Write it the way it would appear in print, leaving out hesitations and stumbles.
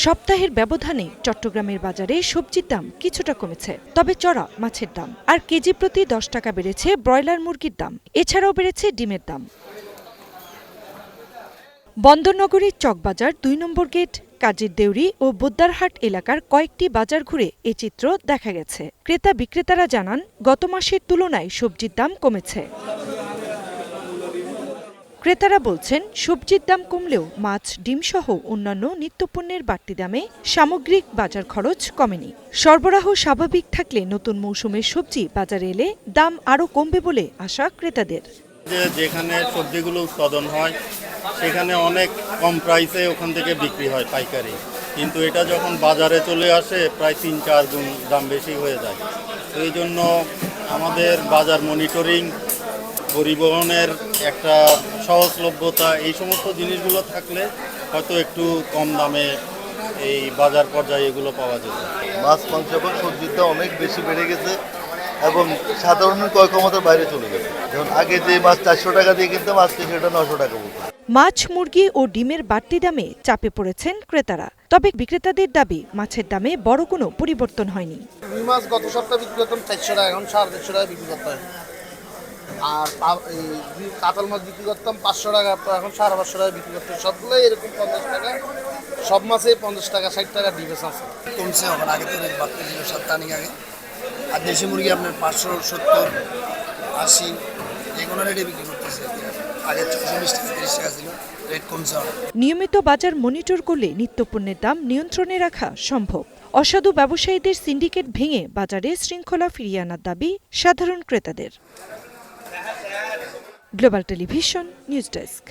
সপ্তাহের ব্যবধানে চট্টগ্রামের বাজারে সবজির দাম কিছুটা কমেছে, তবে চড়া মাছের দাম আর কেজি প্রতি 10 টাকা বেড়েছে ব্রয়লার মুরগির দাম। এছাড়াও বেড়েছে ডিমের দাম। বন্দরনগরীর চকবাজার ২ নম্বর গেট, কাজীর দেউরি ও বোদ্দারহাট এলাকার কয়েকটি বাজার ঘুরে এ চিত্র দেখা গেছে। ক্রেতা বিক্রেতারা জানান, গত মাসের তুলনায় সবজির দাম কমেছে। ক্রেতারা বলছেন, সবজির দাম কমলেও মাছ, ডিমসহ অন্যান্য নিত্যপণ্যের বাড়তি দামে সামগ্রিক বাজার খরচ কমেনি। সরবরাহ স্বাভাবিক থাকলে নতুন মৌসুমের সবজি বাজারে এলে দাম আরও কমবে বলে আশা ক্রেতাদের। যেখানে সবজিগুলো উৎপাদন হয় সেখানে অনেক কম প্রাইসে ওখান থেকে বিক্রি হয় পাইকারি, কিন্তু এটা যখন বাজারে চলে আসে প্রায় ৩-৪ গুণ দাম বেশি হয়ে যায়। তো এই জন্য আমাদের বাজার মনিটরিং, পরিবহনের একটা সহজলভ্যতা, এই সমস্ত জিনিসগুলো থাকলে হয়তো একটু কম দামে এই বাজার পর্যায়ে এগুলো পাওয়া যাবে। মাছ, মাংস এবং সবজির দাম অনেক বেশি বেড়ে গেছে এবং সাধারণের ক্রয় ক্ষমতার বাইরে চলে গেছে। যেমন আগে যে মাছ ৪০০ টাকা দিয়ে কিনতাম, আজকে সেটা ৯০০ টাকা বলতে। মাছ, মুরগি ও ডিমের বাড়তি দামে চাপে পড়েছেন ক্রেতারা। তবে বিক্রেতাদের দাবি, মাছের দামে বড় কোনো পরিবর্তন হয়নি। রুই মাছ গত সপ্তাহে বিক্রি করতাম ৪০০ টাকা, এখন ৪৫০ টাকা বিক্রি করতে হয়। আর কাতল মাছ বিক্রি করতাম ৫০০ টাকা, এখন ৫৫০ টাকা বিক্রি করতে হয়। সবগুলোই এরকম ৫০ টাকা, সব মাছে ৫০ টাকা ৬০ টাকা ডিফারেন্স আছে। কমছে, এখন আগে তো রেট বাড়তে ছিল সপ্তাহানিক আগে। আর দেশি মুরগি আপনার ৫৭০, ৮০ যে কোনো রেটে বিক্রি করতেছে। আগে ৪০ টাকা ৩০ টাকা ছিল, রেট কমছে। নিয়মিত বাজার মনিটর করলে নিত্যপণ্যের দাম নিয়ন্ত্রণে রাখা সম্ভব। অসাধু ব্যবসায়ীদের সিন্ডিকেট ভেঙে বাজারে শৃঙ্খলা ফিরিয়ে আনার দাবি সাধারণ ক্রেতাদের। Global television news desk.